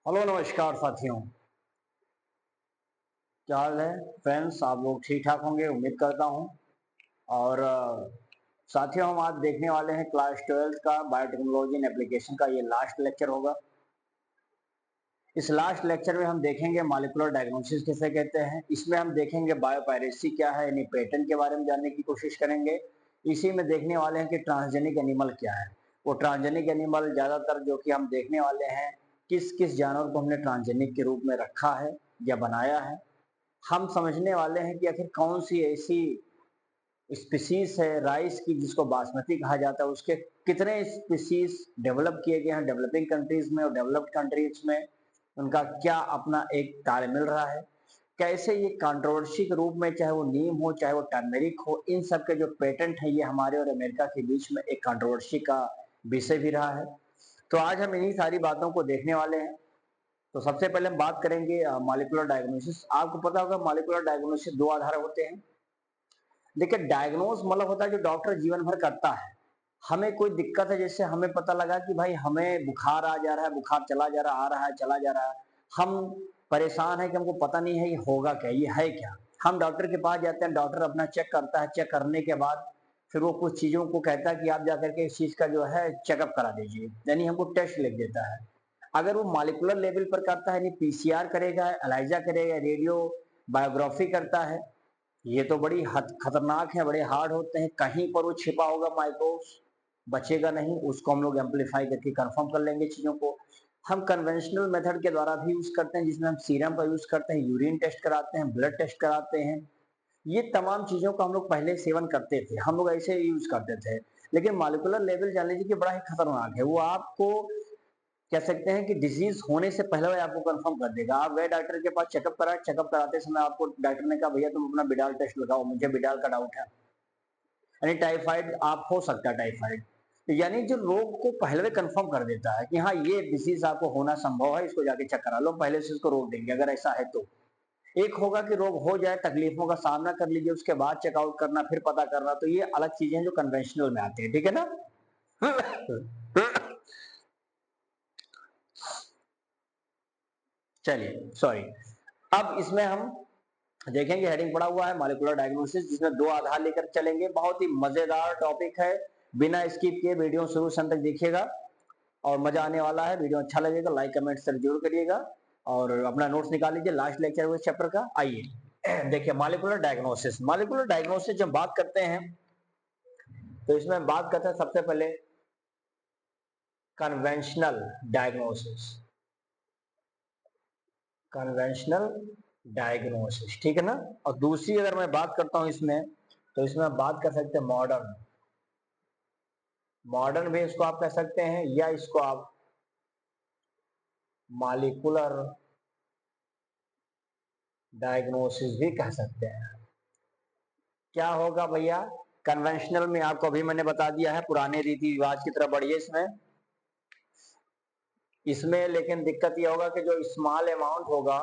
Hello नमस्कार साथियों। क्या हाल है फ्रेंड्स? आप लोग ठीक ठाक होंगे उम्मीद करता हूं। और साथियों, हम आज देखने वाले हैं क्लास 12th का बायोटेक्नोलॉजी एंड एप्लीकेशन का ये लास्ट लेक्चर होगा। इस लास्ट लेक्चर में हम देखेंगे मॉलिक्यूलर डायग्नोसिस किसे कहते हैं। इसमें हम देखेंगे बायोपायरेसी क्या है, यानी पेटेंट के बारे में जानने की कोशिश करेंगे। इसी में देखने वाले हैं कि ट्रांसजेनिक एनिमल क्या है। वो ट्रांसजेनिक एनिमल ज्यादातर जो कि हम देखने वाले हैं, किस किस जानवर को हमने ट्रांसजेनिक के रूप में रखा है या बनाया है। हम समझने वाले हैं कि आखिर कौन सी ऐसी स्पीसीज है राइस की जिसको बासमती कहा जाता है, उसके कितने स्पीसीज डेवलप किए गए हैं डेवलपिंग कंट्रीज में और डेवलप्ड कंट्रीज में, उनका क्या अपना एक कार्य मिल रहा है। कैसे ये कंट्रोवर्सी के रूप में, चाहे वो नीम हो चाहे वो टर्मेरिक हो, इन सब के जो पेटेंट है ये हमारे और अमेरिका के बीच में एक कंट्रोवर्सी का विषय भी रहा है। तो आज हम इन्हीं सारी बातों को देखने वाले हैं। तो सबसे पहले हम बात करेंगे मॉलिक्यूलर डायग्नोसिस। आपको पता होगा मॉलिक्यूलर डायग्नोसिस दो आधार होते हैं। देखिए, डायग्नोस मतलब होता है जो डॉक्टर जीवन भर करता है। हमें कोई दिक्कत है, जैसे हमें पता लगा कि भाई हमें बुखार आ जा रहा है, बुखार चला जा रहा, आ रहा है चला जा रहा है, हम परेशान है कि हमको पता नहीं है ये होगा क्या, ये है क्या। हम डॉक्टर के पास जाते हैं, डॉक्टर अपना चेक करता है, चेक करने के बाद फिर वो कुछ चीजों को कहता है कि आप जाकर के इस चीज का जो है चेकअप करा दीजिए, यानी हमको टेस्ट लिख देता है। अगर वो मॉलिक्यूलर लेवल पर करता है, यानी पीसीआर करेगा, एलाइजा करेगा, रेडियो बायोग्राफी करता है, ये तो बड़ी खतरनाक है, बड़े हार्ड होते हैं। कहीं पर वो छिपा होगा माइक्रोब्स, बचेगा नहीं, उसको हम लोग एम्पलीफाई करके कंफर्म कर लेंगे चीजों को। हम कन्वेंशनल मेथड के द्वारा भी यूज करते हैं, जिसमें हम सीरम का यूज करते हैं, यूरिन टेस्ट कराते हैं, ब्लड टेस्ट कराते हैं। ये तमाम चीजों का हम लोग पहले सेवन करते थे, हम लोग ऐसे यूज करते थे। लेकिन मॉलिक्यूलर लेवल जान लीजिए कि बड़ा ही खतरनाक है। वो आपको कह सकते हैं कि डिजीज होने से पहले वो आपको कंफर्म कर देगा। आप गए डॉक्टर के पास, चेकअप करा, चेकअप कराते समय आपको डॉक्टर ने कहा भैया तुम अपना बिडाल टेस्ट लगाओ, मुझे बिडाल का डाउट है, यानी टाइफाइड आप हो सकता है टाइफाइड। तो यानी जो रोग को पहले में कंफर्म कर देता है कि हाँ ये डिजीज आपको होना संभव है, इसको जाके चेक करा लो, पहले से इसको रोक देंगे अगर ऐसा है तो। एक होगा कि रोग हो जाए, तकलीफों का सामना कर लीजिए, उसके बाद चेकआउट करना, फिर पता करना, तो ये अलग चीजें हैं जो कन्वेंशनल में आती है, ठीक है ना। चलिए सॉरी। अब इसमें हम देखेंगे, हेडिंग पड़ा हुआ है मॉलिक्यूलर डायग्नोसिस, जिसमें दो आधार लेकर चलेंगे। बहुत ही मजेदार टॉपिक है, बिना स्किप किए वीडियो शुरू से अंत तक देखिएगा और मजा आने वाला है। वीडियो अच्छा लगेगा लाइक कमेंट शेयर जरूर करिएगा और अपना नोट्स निकाल लीजिए लास्ट लेक्चर हुए चैप्टर का। आइए देखिए, मॉलिक्यूलर डायग्नोसिस। मॉलिक्यूलर डायग्नोसिस जब बात करते हैं तो इसमें बात करते हैं सबसे पहले कन्वेंशनल डायग्नोसिस। कन्वेंशनल डायग्नोसिस, ठीक है ना। और दूसरी अगर मैं बात करता हूं इसमें, तो इसमें आप बात कर सकते हैं मॉडर्न। मॉडर्न भी इसको आप कह सकते हैं, या इसको आप मॉलिक्यूलर डायग्नोसिस भी कह सकते हैं। क्या होगा भैया, कन्वेंशनल में आपको अभी मैंने बता दिया है, पुराने रीति रिवाज की तरफ बढ़िए इसमें। इसमें लेकिन दिक्कत यह होगा कि जो स्मॉल अमाउंट होगा,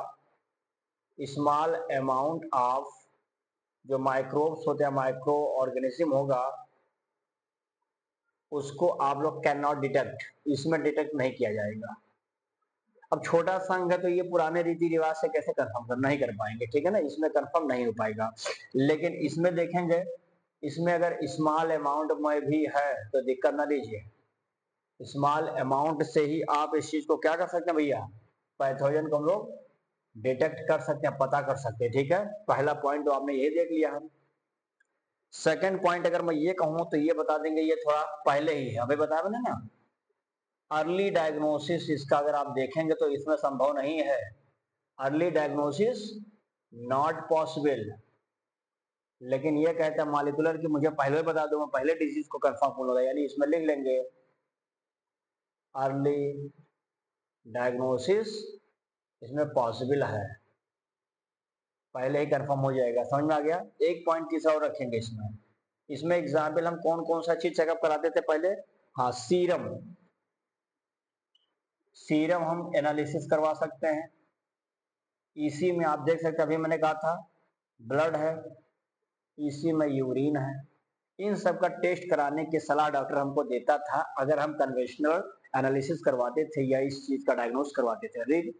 स्मॉल अमाउंट ऑफ जो माइक्रोब्स होते हैं, माइक्रो ऑर्गेनिज्म होगा, उसको आप लोग कैन नॉट डिटेक्ट, इसमें डिटेक्ट नहीं किया जाएगा। अब छोटा संघ है तो ये पुराने रीति रिवाज से कैसे कंफर्म कर, नहीं कर पाएंगे, ठीक है ना, इसमें कंफर्म नहीं हो पाएगा। लेकिन इसमें देखेंगे, इसमें अगर स्मॉल अमाउंट में भी है तो दिक्कत ना दीजिए। स्मॉल अमाउंट से ही आप इस चीज को क्या कर सकते हैं भैया, पैथोजन को हम लोग डिटेक्ट कर सकते हैं, पता कर सकते हैं, ठीक है। पहला पॉइंट तो आपने ये देख लिया है। सेकंड पॉइंट अगर मैं ये कहूं तो ये बता देंगे, ये थोड़ा पहले ही है, अभी बताया मैंने ना। अर्ली डायग्नोसिस इसका अगर आप देखेंगे तो इसमें संभव नहीं है। Early diagnosis not possible. लेकिन ये कहता है मॉलिक्यूलर की मुझे पहले बता दो, मैं पहले डिजीज को कंफर्म कर लूंगा, यानी इसमें लिख लेंगे अर्ली डायग्नोसिस, इसमें पॉसिबल है, पहले ही कंफर्म हो जाएगा। समझ में आ गया। एक पॉइंट तीसरा और रखेंगे इसमें। इसमें एग्जाम्पल हम कौन कौन सा चीज चेकअप कराते थे पहले। हाँ, सीरम। सीरम हम एनालिसिस करवा सकते हैं। इसी में आप देख सकते हैं, अभी मैंने कहा था ब्लड है, इसी में यूरिन है। इन सब का टेस्ट कराने की सलाह डॉक्टर हमको देता था अगर हम कन्वेंशनल एनालिसिस करवाते थे या इस चीज का डायग्नोस करवाते थे। रीड,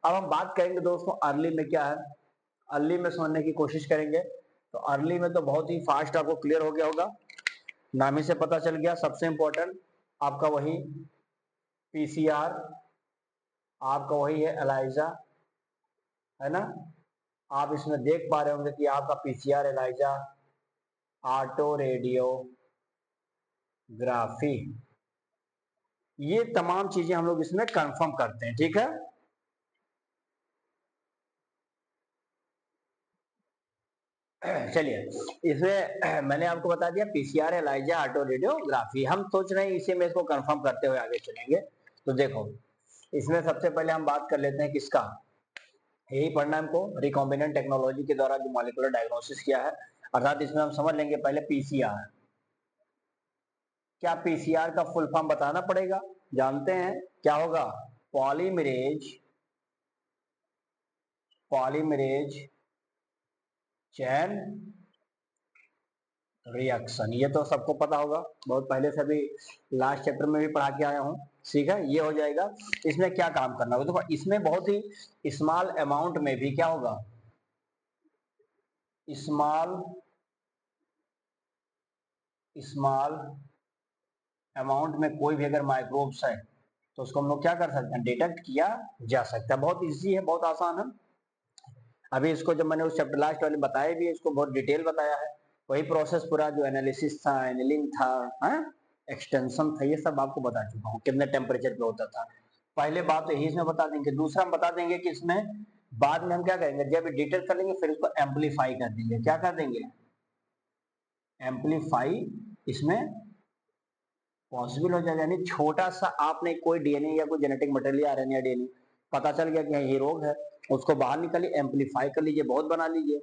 अब हम बात करेंगे दोस्तों अर्ली में क्या है, अर्ली में समझने की कोशिश करेंगे। तो अर्ली में तो बहुत ही फास्ट आपको क्लियर हो गया होगा, नाम ही से पता चल गया। सबसे इंपॉर्टेंट आपका वही पीसीआर, आपका वही है एलाइजा, है ना। आप इसमें देख पा रहे होंगे कि आपका पीसीआर, एलाइजा, ऑटो रेडियोग्राफी, ये तमाम चीजें हम लोग इसमें कंफर्म करते हैं, ठीक है। चलिए, इसमें मैंने आपको बता दिया पीसीआर, एलाइजा, ऑटो रेडियोग्राफी। हम सोच रहे हैं इसी में इसको कंफर्म करते हुए आगे चलेंगे। तो देखो, इसमें सबसे पहले हम बात कर लेते हैं किसका, यही पढ़ना है हमको, रिकॉम्बिनेंट टेक्नोलॉजी के द्वारा जो मॉलिक्यूलर डायग्नोसिस किया है। अर्थात इसमें हम समझ लेंगे पहले पीसीआर। क्या पीसीआर का फुल फॉर्म बताना पड़ेगा, जानते हैं क्या होगा, पॉलीमरेज, पॉलीमरेज चैन रिएक्शन, ये तो सबको पता होगा, बहुत पहले से भी लास्ट चैप्टर में भी पढ़ा के आया हूँ, ठीक है। ये हो जाएगा। इसमें क्या काम करना होगा, देखो इसमें बहुत ही स्मॉल अमाउंट में भी क्या होगा, स्मॉल स्मॉल अमाउंट में कोई भी अगर माइक्रोब्स है तो उसको हम लोग क्या कर सकते हैं, डिटेक्ट किया जा सकता है। बहुत इजी है, बहुत आसान है। अभी इसको जब मैंने उस चैप्टर लास्ट वाले बताया भी है, इसको बहुत डिटेल बताया है। वही प्रोसेस पूरा जो एनालिसिस था, एनिलिंग था, एक्सटेंशन था, ये सब आपको बता चुका हूँ कितने टेम्परेचर पे होता था। पहले बात तो यही इसमें बता देंगे। दूसरा हम बता देंगे कि इसमें बाद में हम क्या करेंगे, जब डिटेक्ट कर लेंगे फिर उसको एम्पलीफाई कर देंगे। क्या कर देंगे, एम्पलीफाई इसमें पॉसिबल हो जाएगा। यानी छोटा सा आपने कोई डीएनए या कोई जेनेटिक मटेरियल, आरएनए या डीएनए पता चल गया कि ये रोग है, उसको बाहर निकालिए, एम्पलीफाई कर लीजिए, बहुत बना लीजिए,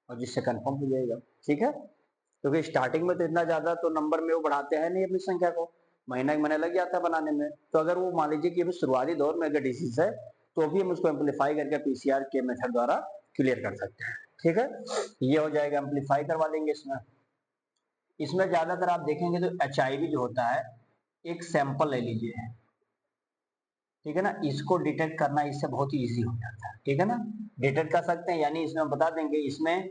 और जिससे कंफर्म हो जाएगा, ठीक है। क्योंकि स्टार्टिंग में तो इतना ज्यादा तो नंबर में वो बढ़ाते हैं नहीं अपनी संख्या को, महीना लग जाता है बनाने में। तो अगर वो मान लीजिए कि अभी शुरुआती दौर में अगर डिसीज है तो भी हम उसको एम्पलीफाई करके पीसीआर के मेथड द्वारा क्लियर कर सकते हैं, ठीक है। ये हो जाएगा, एम्पलीफाई करवा देंगे इसमें। इसमें ज्यादातर आप देखेंगे तो एचआईवी जो होता है, एक सैंपल ले लीजिए, ठीक है ना, इसको डिटेक्ट करना इससे बहुत ही ईजी हो जाता है, ठीक है ना, डिटेक्ट कर सकते हैं। यानी इसमें बता देंगे, इसमें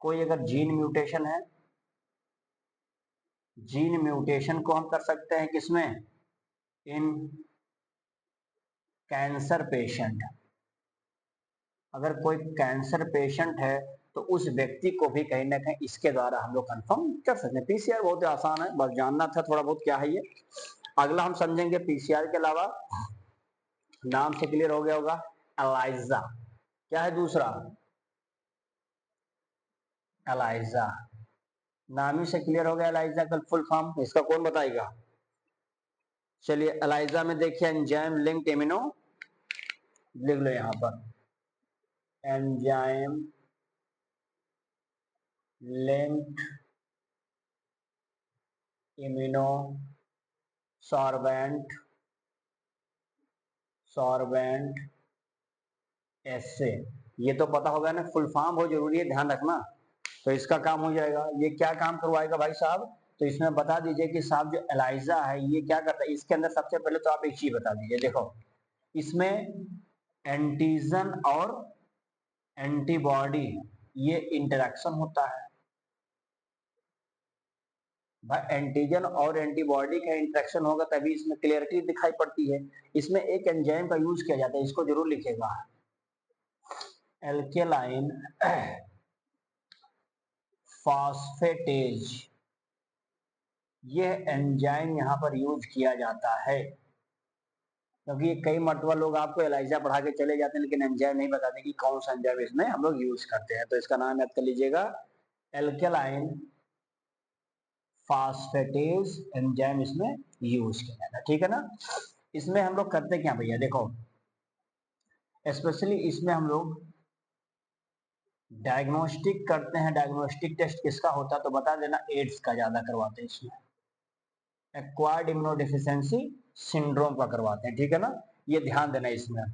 कोई अगर जीन म्यूटेशन है, जीन म्यूटेशन को हम कर सकते हैं किसमें, इन कैंसर पेशेंट। अगर कोई कैंसर पेशेंट है तो उस व्यक्ति को भी कहीं ना कहीं इसके द्वारा हम लोग कंफर्म कर सकते हैं। पीसीआर बहुत आसान है, बस जानना था थोड़ा बहुत क्या है ये। अगला हम समझेंगे पीसीआर के अलावा, नाम से क्लियर हो गया होगा, एलाइजा। क्या है दूसरा, एलाइजा, नाम ही से क्लियर हो गया एलाइजा का फुल फॉर्म, इसका कौन बताएगा। चलिए, एलाइजा में देखिए एंजाइम लिंक्ड इम्यूनो, लिख लो यहां पर, enzyme linked immunosorbent, sorbent assay, ये तो पता होगा ना, फुल फॉर्म बहुत जरूरी है, ध्यान रखना। तो इसका काम हो जाएगा। ये क्या काम करवाएगा भाई साहब, तो इसमें बता दीजिए कि साहब जो एलाइजा है ये क्या करता है। इसके अंदर सबसे पहले तो आप एक चीज बता दीजिए, देखो इसमें एंटीजन और एंटीबॉडी ये इंटरेक्शन होता है। भाई एंटीजन और एंटीबॉडी का इंटरेक्शन होगा तभी इसमें क्लियरिटी दिखाई पड़ती है। इसमें एक एंजाइम का यूज किया जाता है, इसको जरूर लिखेगा, एल्केलाइन फॉस्फेटेज। यह एंजाइम यहाँ पर यूज किया जाता है, क्योंकि ये कई मरतबा लोग आपको एलाइजा पढ़ा के चले जाते हैं लेकिन एंजाइम नहीं बताते कि कौन सा एंजाइम इसमें हम लोग यूज करते हैं। तो इसका नाम याद कर लीजिएगा, एल्केलाइन फॉस्फेटेज एंजाइम इसमें यूज किया जाता है, ठीक है ना। इसमें हम लोग करते क्या भैया, देखो स्पेशली इसमें हम लोग डायग्नोस्टिक करते हैं। डायग्नोस्टिक टेस्ट किसका होता है तो बता देना, एड्स का ज्यादा करवाते हैं इसमें, एक्वायर्ड इम्यूनोडेफिशिएंसी सिंड्रोम का करवाते हैं, ठीक है ना, ये ध्यान देना इसमें।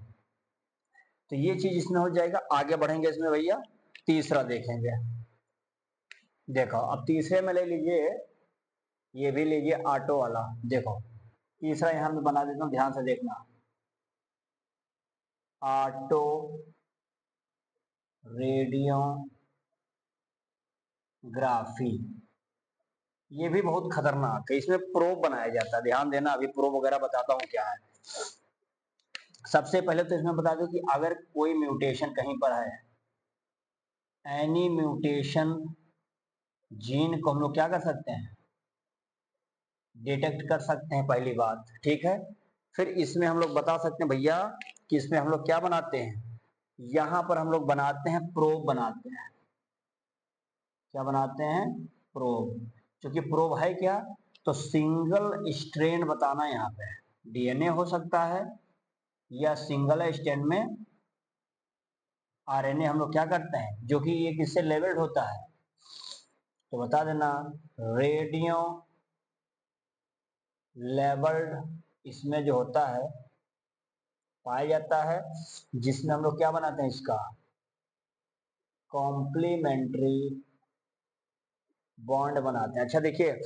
तो ये चीज इसमें हो जाएगा। आगे बढ़ेंगे इसमें भैया, तीसरा देखेंगे। देखो अब तीसरे में ले लीजिए, ये भी लीजिए ऑटो वाला, देखो तीसरा यहां मैं बना देता हूं, ध्यान से देखना, ऑटो रेडियोग्राफी। ये भी बहुत खतरनाक है, इसमें प्रोब बनाया जाता है, ध्यान देना, अभी प्रोब वगैरह बताता हूँ क्या है। सबसे पहले तो इसमें बता दूं कि अगर कोई म्यूटेशन कहीं पर है, एनी म्यूटेशन जीन को हम लोग क्या कर सकते हैं, डिटेक्ट कर सकते हैं, पहली बात, ठीक है। फिर इसमें हम लोग बता सकते हैं भैया कि इसमें हम लोग क्या बनाते हैं, यहां पर हम लोग बनाते हैं प्रोब बनाते हैं, क्या बनाते हैं, प्रोब। क्योंकि प्रोब है क्या, तो सिंगल स्ट्रेन बताना यहाँ पे, डीएनए हो सकता है या सिंगल स्ट्रेन में आरएनए हम लोग क्या करते हैं, जो कि ये किससे लेबल्ड होता है, तो बता देना रेडियो लेबल्ड इसमें जो होता है पाया जाता है, जिसमें हम लोग क्या बनाते हैं, इसका कॉम्प्लीमेंट्री बॉन्ड बनाते हैं। अच्छा देखिए,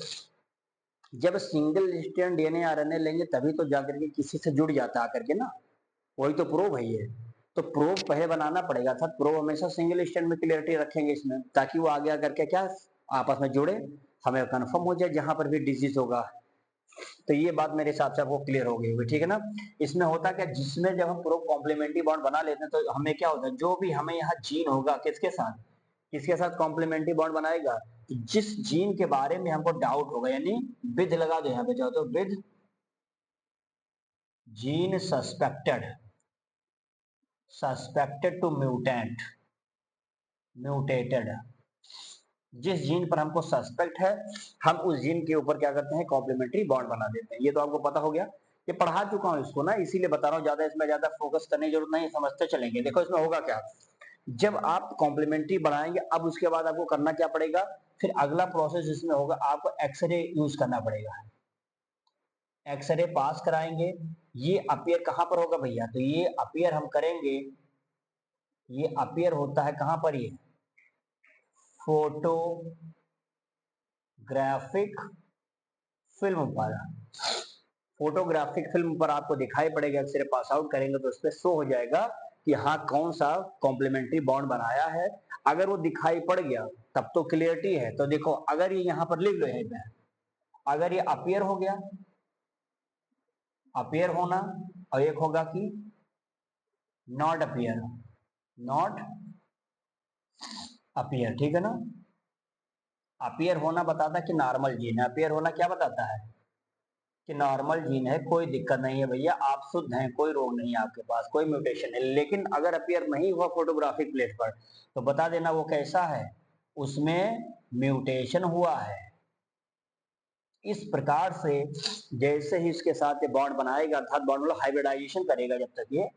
जब सिंगल स्ट्रैंड डीएनए आरएनए लेंगे तभी तो जाकर के किसी से जुड़ जाता है आकर के ना, वही तो प्रोब है ये। तो प्रोब पहले बनाना पड़ेगा था, प्रोब हमेशा सिंगल स्ट्रैंड में क्लियरिटी रखेंगे इसमें, ताकि वो आगे आकर के क्या आपस में जुड़े, हमें कंफर्म हो जाए जहां पर भी डिजीज होगा। तो ये बात मेरे हिसाब से आपको क्लियर हो गई होगी, ठीक है ना। इसमें होता क्या, जिसमें जब हम प्रोब कॉम्प्लीमेंट्री बॉन्ड बना लेते हैं तो हमें क्या होता है, जो भी हमें यहाँ जीन होगा किसके साथ कॉम्प्लीमेंट्री बॉन्ड बनाएगा, तो जिस जीन के बारे में हमको डाउट होगा, यानी विद लगा दो यहाँ पे, जाओ तो with gene suspected to mutated, जिस जीन पर हमको सस्पेक्ट है, हम उस जीन के ऊपर क्या करते हैं, कॉम्प्लीमेंट्री बॉन्ड बना देते हैं। ये तो आपको पता हो गया, ये पढ़ा चुका हूँ इसको ना, इसीलिए बता रहा हूँ, ज्यादा इसमें ज्यादा फोकस करने की जरूरत नहीं, समझते चलेंगे। देखो इसमें होगा क्या, जब आप कॉम्प्लीमेंट्री बढ़ाएंगे, अब उसके बाद आपको करना क्या पड़ेगा, फिर अगला प्रोसेस इसमें होगा, आपको एक्सरे यूज करना पड़ेगा, एक्सरे पास कराएंगे। ये अपीयर कहां पर होगा भैया, तो ये अपीयर हम करेंगे, ये अपीयर होता है कहां पर, ये फोटोग्राफिक फिल्म पर, फोटोग्राफिक फिल्म पर आपको दिखाई पड़ेगा, एक्सरे पास आउट करेंगे तो उस पर शो हो जाएगा कि हाँ कौन सा कॉम्प्लीमेंट्री बॉन्ड बनाया है। अगर वो दिखाई पड़ गया तब तो क्लियरिटी है। तो देखो अगर ये यहाँ पर लिख लो है, अगर ये अपीयर हो गया, अपीयर होना, और एक होगा कि नॉट अपीयर, नॉट अपीयर, ठीक है ना। अपीयर होना बताता है कि नॉर्मल जीन है, अपीयर होना क्या बताता है कि नॉर्मल जीन है, कोई दिक्कत नहीं है भैया, आप शुद्ध हैं, कोई रोग नहीं है आपके पास, कोई म्यूटेशन है। लेकिन अगर अपीयर नहीं हुआ फोटोग्राफिक प्लेट पर, तो बता देना वो कैसा है, उसमें म्यूटेशन हुआ है। इस प्रकार से जैसे ही इसके साथ ये बॉन्ड बनाएगा, अर्थात बॉन्ड मतलब हाइब्रिडाइजेशन करेगा, जब तक ये,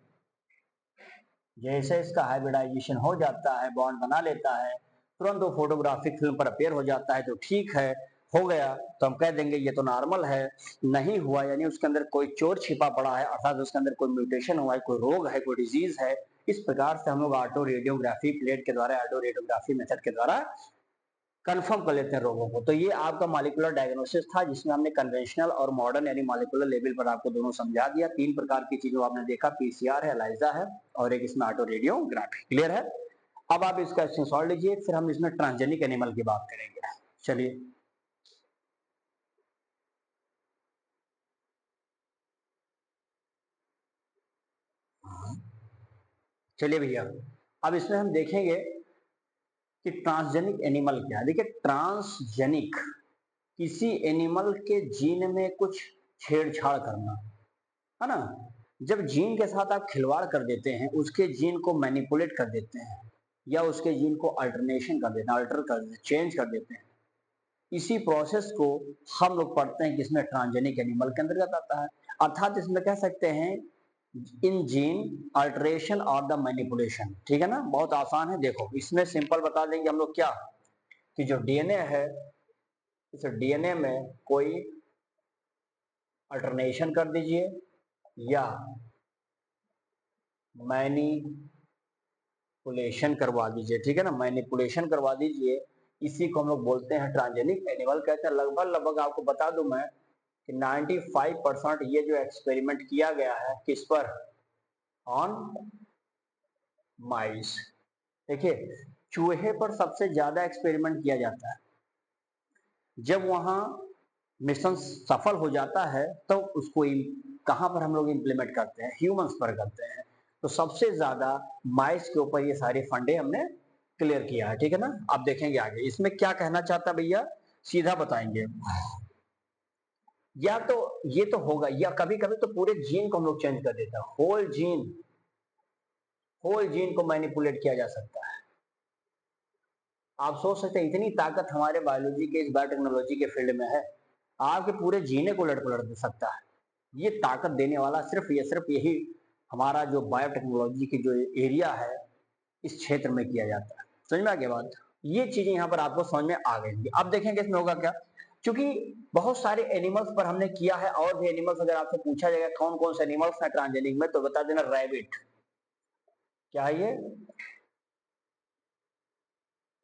जैसे इसका हाइब्रिडाइजेशन हो जाता है, बॉन्ड बना लेता है, तुरंत वो फोटोग्राफिक फिल्म पर अपीयर हो जाता है, तो ठीक है, हो गया तो हम कह देंगे ये तो नॉर्मल है। नहीं हुआ यानी उसके अंदर कोई चोर छिपा पड़ा है, अर्थात उसके अंदर कोई म्यूटेशन हुआ है, कोई रोग है, कोई डिजीज है। इस प्रकार से हम लोग ऑटो रेडियोग्राफी प्लेट के द्वारा, ऑटो रेडियोग्राफी मेथड के द्वारा कंफर्म कर लेते हैं रोगों को। तो ये आपका मॉलिक्यूलर डायग्नोसिस था, जिसमें हमने कन्वेंशनल और मॉडर्न यानी मॉलिक्यूलर लेवल पर आपको दोनों समझा दिया। 3 प्रकार की चीजों आपने देखा, पीसीआर है, एलाइजा है, और एक इसमें ऑटो रेडियोग्राफी। क्लियर है। अब आप इसका स्क्रीनशॉट लीजिए, फिर हम इसमें ट्रांसजेनिक एनिमल की बात करेंगे। चलिए चलिए भैया, अब इसमें हम देखेंगे कि ट्रांसजेनिक एनिमल क्या है। देखिए ट्रांसजेनिक, किसी एनिमल के जीन में कुछ छेड़छाड़ करना, है ना। जब जीन के साथ आप खिलवाड़ कर देते हैं, उसके जीन को मैनिपुलेट कर देते हैं, या उसके जीन को अल्टरनेशन कर देते हैं, अल्टर कर देते हैं, चेंज कर देते हैं, इसी प्रोसेस को हम लोग पढ़ते हैं किसमें, ट्रांसजेनिक एनिमल के अंतर्गत आता है। अर्थात इसमें कह सकते हैं इन जीन अल्टरेशन और द मैनिपुलेशन, ठीक है ना। बहुत आसान है, देखो इसमें सिंपल बता देंगे हम लोग क्या, कि जो डीएनए है, इस डीएनए में कोई अल्टरनेशन कर दीजिए या मैनिपुलेशन करवा दीजिए, ठीक है ना, मैनिपुलेशन करवा दीजिए, इसी को हम लोग बोलते हैं ट्रांसजेनिक एनिमल कहते हैं। लगभग लगभग आपको बता दूं मैं कि 95% ये जो एक्सपेरिमेंट किया गया है किस पर, ऑन माइस। देखिए चूहे पर सबसे ज्यादा एक्सपेरिमेंट किया जाता है, जब वहां मिशन सफल हो जाता है तो उसको कहां पर हम लोग इम्प्लीमेंट करते हैं, ह्यूमंस पर करते हैं। तो सबसे ज्यादा माइस के ऊपर ये सारे फंडे हमने क्लियर किया है, ठीक है ना। आप देखेंगे आगे इसमें क्या कहना चाहता भैया, सीधा बताएंगे। या तो ये तो होगा, या कभी कभी तो पूरे जीन को हम लोग चेंज कर देते हैं, होल जीन को मैनिपुलेट किया जा सकता है। आप सोच सकते हैं इतनी ताकत हमारे बायोलॉजी के, इस बायोटेक्नोलॉजी के फील्ड में है, आपके पूरे जीने को उलट पलट दे सकता है। ये ताकत देने वाला सिर्फ यही हमारा जो बायोटेक्नोलॉजी की जो एरिया है इस क्षेत्र में किया जाता है। समझ में आ गया बात। ये चीजें यहाँ पर आपको समझ में आ गई। अब देखेंगे इसमें होगा क्या, क्योंकि बहुत सारे एनिमल्स पर हमने किया है, और भी एनिमल्स अगर आपसे पूछा जाएगा कौन कौन से एनिमल्स है ट्रांसजेनिक में, तो बता देना रैबिट। क्या है ये,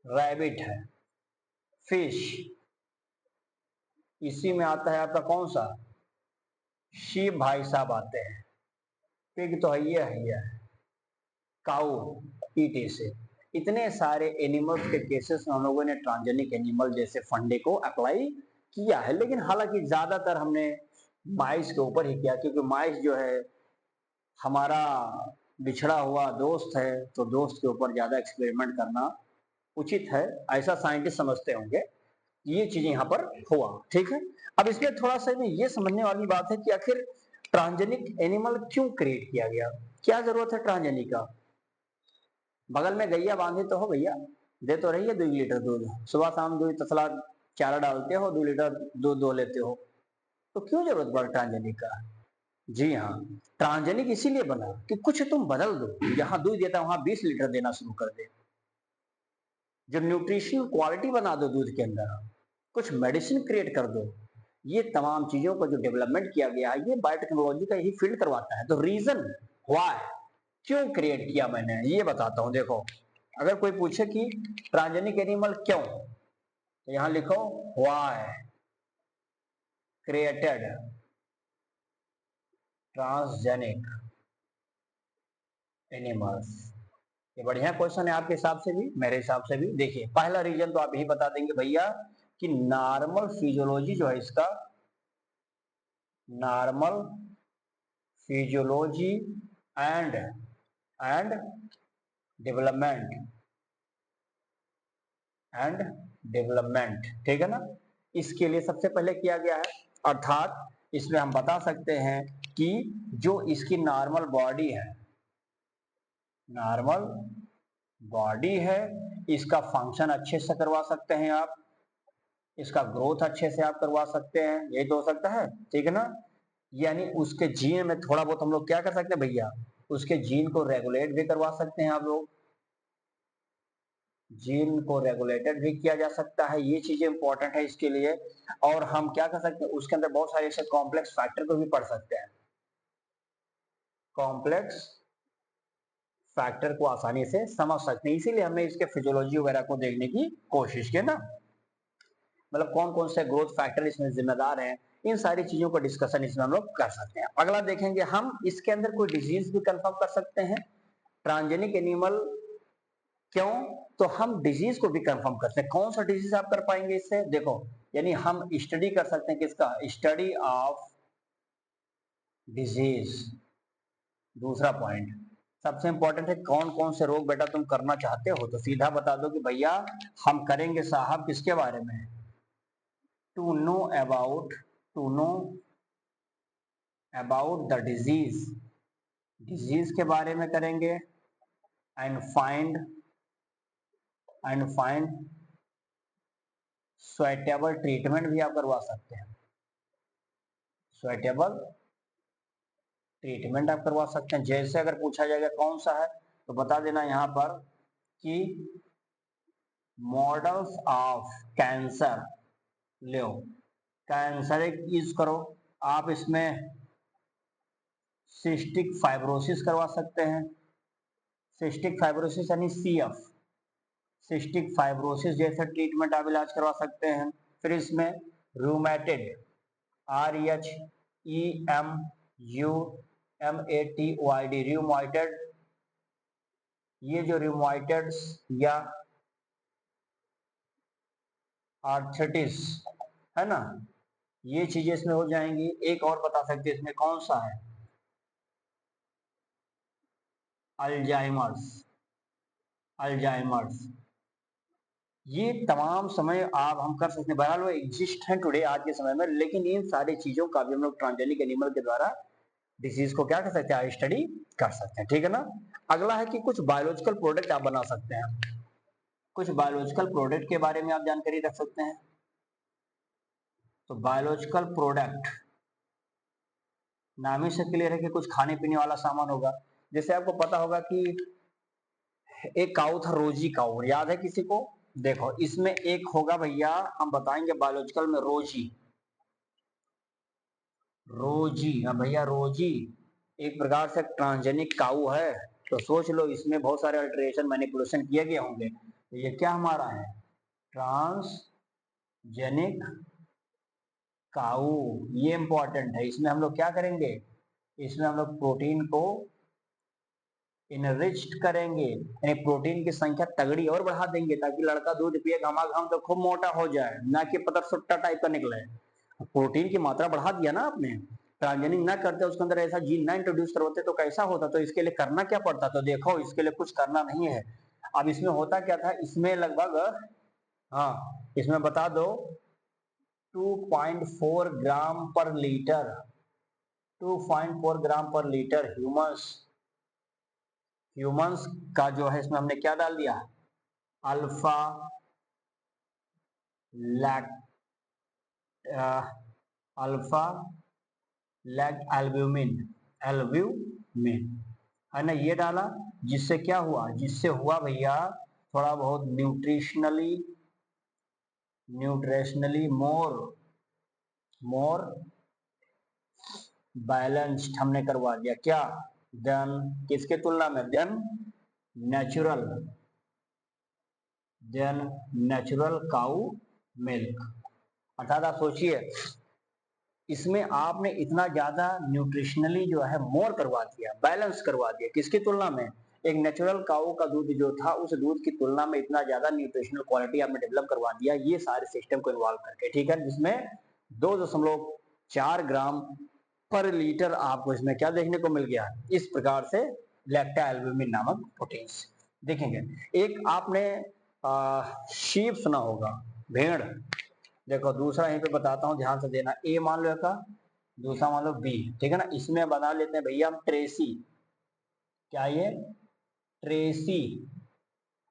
रैबिट है। फिश, इसी में आता है आपका कौन सा, शीप भाई साहब आते हैं। पिग तो है, काऊ, ईटे से। इतने सारे एनिमल्स के केसेस में हम लोगों ने ट्रांसजेनिक एनिमल जैसे फंडे को अप्लाई किया है, लेकिन हालांकि ज्यादातर हमने माइस के ऊपर ही किया, क्योंकि माइस जो है हमारा बिछड़ा हुआ दोस्त है, तो दोस्त के ऊपर ज्यादा एक्सपेरिमेंट करना उचित है, ऐसा साइंटिस्ट समझते होंगे। ये चीजें यहाँ पर हुआ, ठीक है। अब इसमें थोड़ा सा में ये समझने वाली बात है कि आखिर ट्रांसजेनिक एनिमल क्यों क्रिएट किया गया, क्या जरूरत है ट्रांसजेनिक का। बगल में गैया बांधी तो हो भैया, दे तो रही है 2 लीटर दूध, सुबह शाम 2 तसला चारा डालते हो, 2 लीटर दूध दो लेते हो, तो क्यों जरूरत पड़ा ट्रांसजेनिक का। जी हाँ, ट्रांसजेनिक इसीलिए बना कि कुछ तुम बदल दो, जहां दूध देता वहां 20 लीटर देना शुरू कर दे, जो न्यूट्रिशनल क्वालिटी बना दो दूध के अंदर, कुछ मेडिसिन क्रिएट कर दो। ये तमाम चीजों को जो डेवलपमेंट किया गया है ये बायोटेक्नोलॉजी का यही फील्ड करवाता है। तो रीजन व्हाई, क्यों क्रिएट किया मैंने, ये बताता हूं। देखो अगर कोई पूछे कि ट्रांसजेनिक एनिमल क्यों, तो यहां लिखो व्हाई क्रिएटेड ट्रांसजेनिक एनिमल्स। ये बढ़िया क्वेश्चन है आपके हिसाब से भी, मेरे हिसाब से भी। देखिए पहला रीजन तो आप यही बता देंगे भैया कि नॉर्मल फिजियोलॉजी जो है इसका, normal physiology and and development and development, ठीक है ना। इसके लिए सबसे पहले किया गया है, अर्थात इसमें हम बता सकते हैं कि जो इसकी नॉर्मल बॉडी है, नॉर्मल बॉडी है, इसका फंक्शन अच्छे से करवा सकते हैं आप, इसका ग्रोथ अच्छे से आप करवा सकते हैं, यही तो हो सकता है, ठीक है ना। यानी उसके जीन में थोड़ा बहुत हम लोग क्या कर सकते हैं भैया, उसके जीन को रेगुलेट भी करवा सकते हैं आप लोग, जीन को रेगुलेटेड भी किया जा सकता है, ये चीजें इंपॉर्टेंट है इसके लिए। और हम क्या कर सकते हैं, उसके अंदर बहुत सारे ऐसे कॉम्प्लेक्स फैक्टर को भी पढ़ सकते हैं, कॉम्प्लेक्स फैक्टर को आसानी से समझ सकते हैं, इसीलिए हमने इसके फिजियोलॉजी वगैरह को देखने की कोशिश की ना, मतलब कौन कौन से ग्रोथ फैक्टर इसमें जिम्मेदार हैं, इन सारी चीजों को डिस्कशन इसमें हम लोग कर सकते हैं। अगला देखेंगे हम, इसके अंदर कोई डिजीज भी कंफर्म कर सकते हैं ट्रांसजेनिक एनिमल क्यों, तो हम डिजीज को भी कंफर्म करते हैं। कौन सा डिजीज आप कर पाएंगे इससे, देखो यानी हम स्टडी कर सकते हैं किसका, स्टडी ऑफ डिजीज। दूसरा पॉइंट सबसे इंपॉर्टेंट है, कौन कौन से रोग बेटा तुम करना चाहते हो, तो सीधा बता दो कि भैया हम करेंगे साहब किसके बारे में, to know about, to know about the disease, disease के बारे में करेंगे, एंड फाइंड सुइटेबल ट्रीटमेंट भी आप करवा सकते हैं, सुइटेबल ट्रीटमेंट आप करवा सकते हैं। जैसे अगर पूछा जाएगा कौन सा है, तो बता देना यहां पर कि models of cancer low, cancer use करो आप, इसमें सिस्टिक फाइब्रोसिस करवा सकते हैं, सिस्टिक फाइब्रोसिस यानी सीएफ, सिस्टिक फाइब्रोसिस जैसा ट्रीटमेंट आप इलाज करवा सकते हैं। फिर इसमें रूमेटेड REHEMUMATOID, रूमेटॉइड। ये जो रूमेटॉइड्स या आर्थराइटिस है ना, ये चीजें इसमें हो जाएंगी। एक और बता सकते हैं इसमें कौन सा है, अल्जाइमर्स। अल्जाइमर्स ये तमाम समय आप हम कर सकते हैं, बहरहाल वो एग्जिस्ट हैं टुडे आज के समय में, लेकिन इन सारी चीजों का भी हम लोग ट्रांसजेनिक एनिमल के द्वारा डिसीज को क्या कर सकते हैं, स्टडी कर सकते हैं। ठीक है ना। अगला है कि कुछ बायोलॉजिकल प्रोडक्ट आप बना सकते हैं। कुछ बायोलॉजिकल प्रोडक्ट के बारे में आप जानकारी रख सकते हैं। तो बायोलॉजिकल प्रोडक्ट नाम ही से क्लियर है कि कुछ खाने पीने वाला सामान होगा। जैसे आपको पता होगा कि एक काऊ था, रोजी काऊ, याद है किसी को? देखो इसमें एक होगा भैया, हम बताएंगे बायोलॉजिकल में, रोजी। रोजी, हाँ भैया रोजी एक प्रकार से ट्रांसजेनिक काऊ है। तो सोच लो इसमें बहुत सारे अल्टरेशन मैनिपुलेशन किए गए होंगे। तो ये क्या हमारा है, ट्रांसजेनिक काऊ। ये इंपॉर्टेंट है। इसमें हम लोग क्या करेंगे, इसमें हम लोग प्रोटीन को इनरिच्ड करेंगे, यानी प्रोटीन की संख्या तगड़ी और बढ़ा देंगे, ताकि लड़का दूध पिए घमाघम तो खूब मोटा हो जाए, ना कि पतर सुट्टा टाइप का निकले। प्रोटीन की मात्रा बढ़ा दिया ना आपने, ट्रांसजेनिक ना करते, उसके अंदर ऐसा जीन ना इंट्रोड्यूस करवाते तो कैसा होता। तो इसके लिए करना क्या पड़ता। तो देखो इसके लिए कुछ करना नहीं है। अब इसमें होता क्या था, इसमें लगभग, हाँ इसमें बता दो 2.4 ग्राम पर लीटर, 2.4 ग्राम पर लीटर ह्यूमस, ह्यूमंस का जो है इसमें हमने क्या डाल दिया, alpha lac alpha lac albumin, albumin है ना, ये डाला। जिससे क्या हुआ, जिससे हुआ भैया थोड़ा बहुत न्यूट्रिशनली मोर मोर बैलेंस्ड हमने करवा दिया। क्या, देन किसके तुलना में, देन नेचुरल, देन नेचुरल काऊ मिल्क। अर्थात आप सोचिए इसमें आपने इतना ज्यादा न्यूट्रिशनली जो है मोर करवा दिया, बैलेंस करवा दिया, किसकी तुलना में, एक नेचुरल काऊ का दूध जो था उस दूध की तुलना में इतना ज्यादा न्यूट्रिशनल क्वालिटी आपने डेवलप करवा दिया, ये सारे सिस्टम को इन्वॉल्व करके। ठीक है, जिसमें 2.4 ग्राम पर लीटर आपको इसमें क्या देखने को मिल गया, इस प्रकार से लैक्टा एल्ब्यूमिन नामक प्रोटीन देखेंगे। एक आपने शीप सुना होगा, भेड़। देखो दूसरा यहीं पे बताता हूँ, ध्यान से देना। ए मान लो का, दूसरा मान लो बी, ठीक है ना। इसमें बना लेते हैं भैया हम ट्रेसी। क्या ये, ट्रेसी।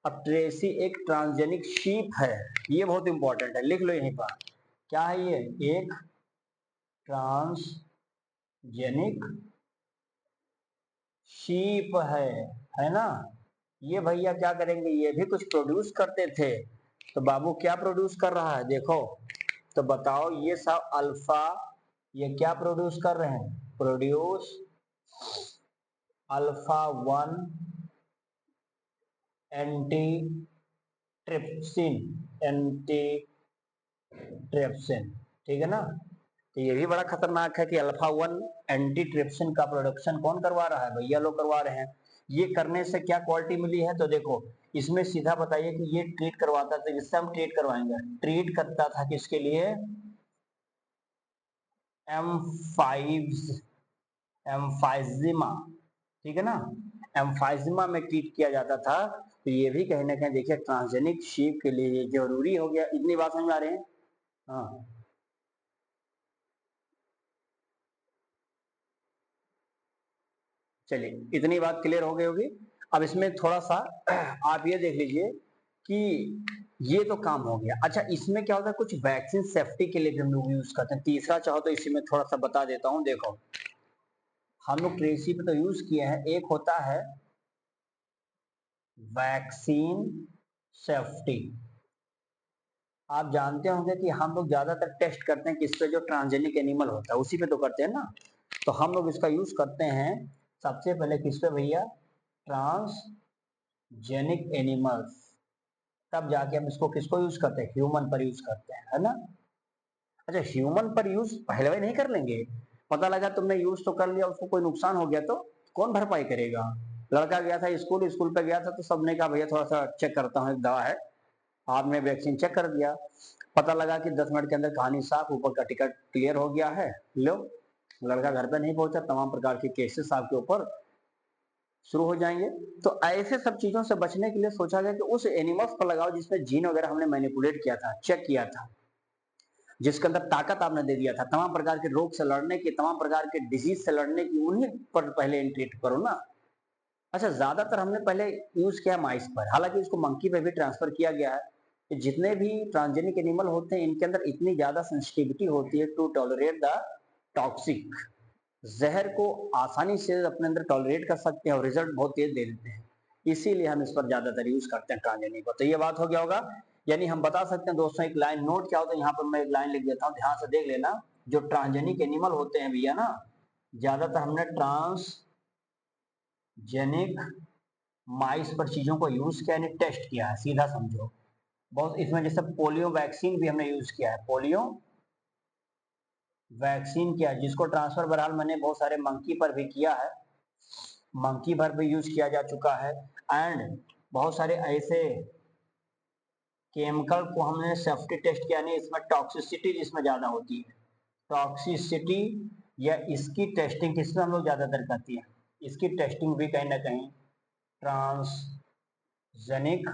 अब ट्रेसी एक ट्रांसजेनिक शीप है, ये बहुत इंपॉर्टेंट है, लिख लो यहीं पर। क्या है ये, एक ट्रांसजेनिक शीप है ना। ये भैया क्या करेंगे, ये भी कुछ प्रोड्यूस करते थे। तो बाबू क्या प्रोड्यूस कर रहा है, देखो तो बताओ, ये सब अल्फा, ये क्या प्रोड्यूस कर रहे हैं, produce alpha 1 anti trypsin, anti trypsin, ठीक है ना। तो ये भी बड़ा खतरनाक है कि अल्फा 1 एंटी ट्रिप्सिन का प्रोडक्शन कौन करवा रहा है, भैया लोग करवा रहे हैं। ये करने से क्या क्वालिटी मिली है, तो देखो इसमें सीधा बताइए कि ये ट्रीट करवाता था, जिससे हम ट्रीट करवाएंगे, ट्रीट करता था किसके लिए, एम्फाइजिमा, ठीक है ना, एम्फाइजिमा में ट्रीट किया जाता था। तो ये भी कहीं ना कहीं देखिए ट्रांसजेनिक शीप के लिए ये जरूरी हो गया। इतनी बात समझ आ रहे हैं, हाँ चलिए इतनी बात क्लियर हो गई होगी। अब इसमें थोड़ा सा आप ये देख लीजिए कि ये तो काम हो गया। अच्छा इसमें क्या होता है, कुछ वैक्सीन सेफ्टी के लिए भी हम लोग यूज करते हैं। तीसरा चाहो तो इसी में थोड़ा सा बता देता हूँ। देखो हम लोग ट्रेसी पे तो यूज किए हैं, एक होता है वैक्सीन सेफ्टी। आप जानते होंगे कि हम लोग ज्यादातर टेस्ट करते हैं किस पे, जो ट्रांसजेनिक एनिमल होता है उसी पे तो करते हैं ना। तो हम लोग इसका यूज करते हैं सबसे पहले किस पे भैया, ट्रांसजेनिक एनिमल्स। तब जाके हम इसको किसको यूज करते हैं, ह्यूमन पर यूज करते हैं, है ना। अच्छा, ह्यूमन पर यूज पहले भी नहीं कर लेंगे, पता लगा तुमने यूज तो कर लिया, उसको कोई नुकसान हो गया तो कौन भरपाई करेगा? लड़का गया था स्कूल, स्कूल पे गया था तो सबने कहा भैया थोड़ा सा चेक करता हूँ, एक दवा है, आपने वैक्सीन चेक कर दिया, पता लगा कि 10 मिनट के अंदर कहानी साफ, ऊपर का टिकट क्लियर हो गया है, लो लड़का घर पे नहीं पहुंचा, तमाम प्रकार के केसेस आपके ऊपर शुरू हो जाएंगे। तो ऐसे सब चीजों से बचने के लिए सोचा गया कि उस एनिमल्स पर लगाओ जिसमें जीन वगैरह हमने मैनिपुलेट किया था, चेक किया था, जिसके अंदर ताकत आपने दे दिया था, तमाम प्रकार के रोग से लड़ने की, तमाम प्रकार के डिजीज से लड़ने की, उन्हीं पर पहले एंट्री करो ना। अच्छा, ज्यादातर हमने पहले यूज किया माइस पर, हालांकि इसको मंकी पे भी ट्रांसफर किया गया है कि जितने भी ट्रांसजेनिक एनिमल होते हैं इनके अंदर इतनी ज्यादा सेंसिटिविटी होती है टू टॉलरेट द टॉक्सिक, जहर को आसानी से अपने अंदर टॉलरेट कर सकते हैं और रिजल्ट बहुत तेज दे देते हैं, इसीलिए हम इस पर ज्यादातर यूज करते हैं ट्रांसजेनिक को। तो ये बात हो गया होगा, यानी हम बता सकते हैं दोस्तों, एक लाइन नोट क्या होता है, यहाँ पर मैं एक लाइन लिख देता हूँ, ध्यान से देख लेना। जो ट्रांसजेनिक एनिमल होते हैं भैया ना, ज्यादातर हमने ट्रांसजेनिक माइस पर चीजों को यूज किया, यानी टेस्ट किया है, सीधा समझो। बहुत इसमें जैसे पोलियो वैक्सीन भी हमने यूज किया है, पोलियो वैक्सीन किया, जिसको ट्रांसफर बहरहाल मैंने बहुत सारे मंकी पर भी किया है, मंकी पर भी यूज किया जा चुका है। एंड बहुत सारे ऐसे केमिकल को हमने सेफ्टी टेस्ट किया, नहीं इसमें टॉक्सिसिटी जिसमें ज्यादा होती है, टॉक्सिसिटी या इसकी टेस्टिंग किसमें हम लोग ज्यादातर करती है, इसकी टेस्टिंग भी कहीं ना कहीं ट्रांसजेनिक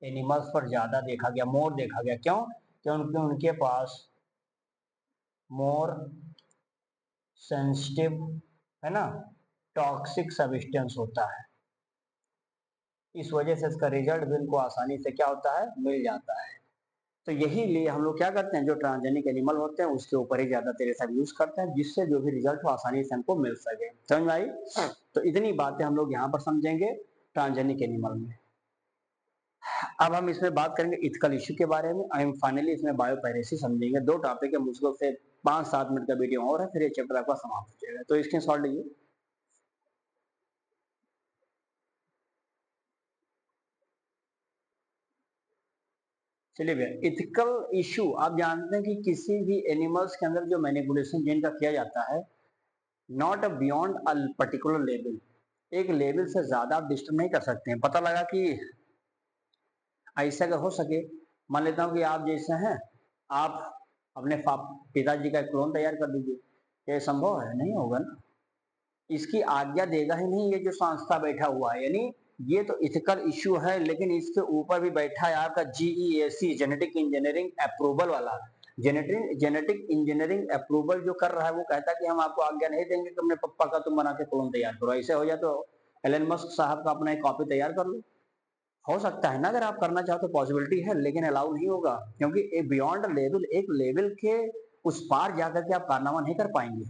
एनिमल्स पर ज्यादा देखा गया, मोर देखा गया। क्यों? क्योंकि उनके पास मोर सेंसिटिव, है ना, टॉक्सिक सब्सटेंस होता है, इस वजह से इसका रिजल्ट भी उनको आसानी से क्या होता है, मिल जाता है। तो यही लिए हम लोग क्या करते हैं, जो ट्रांसजेनिक एनिमल होते हैं उसके ऊपर ही ज्यादा तेरे सब यूज करते हैं, जिससे जो भी रिजल्ट हो आसानी से हमको मिल सके। समझ में आई? तो इतनी बातें हम लोग यहाँ पर समझेंगे ट्रांसजेनिक एनिमल में। अब हम इसमें बात करेंगे इथिकल इश्यू के बारे में, एंड फाइनली इसमें बायोपायरेसी समझेंगे। 2 टॉपिक है, मुश्किल से 5-7 मिनट का वीडियो और है, फिर ये चैप्टर आपका समाप्त हो जाएगा, तो इसके सॉल्व लीजिए। चलिए भैया, इथिकल इश्यू, आप जानते हैं कि किसी भी एनिमल्स के अंदर जो मैनिपुलेशन जीन का किया जाता है, not beyond a particular level, एक लेवल से ज्यादा आप डिस्टर्ब नहीं कर सकते हैं। पता लगा कि ऐसा अगर हो सके, मान लेता हूँ कि आप जैसे हैं, आप अपने पिताजी का क्लोन तैयार कर दीजिए, क्या ये संभव है? नहीं होगा ना, इसकी आज्ञा देगा ही नहीं ये जो संस्था बैठा हुआ है, यानी ये तो इथिकल इश्यू है, लेकिन इसके ऊपर भी बैठा है आपका जीईएसी, जेनेटिक इंजीनियरिंग अप्रूवल वाला। जेनेटिक इंजीनियरिंग अप्रूवल जो कर रहा है वो कहता है कि हम आपको आज्ञा नहीं देंगे कि अपने पप्पा का तुम बना के क्लोन तैयार करो, ऐसे हो जाए तो एलन मस्क साहब का अपना एक कॉपी तैयार कर लो, हो सकता है ना, अगर आप करना चाहो तो पॉसिबिलिटी है, लेकिन अलाउ नहीं होगा, क्योंकि बियॉन्ड लेवल, एक लेवल के उस पार जाकर के आप कारनामा नहीं कर पाएंगे,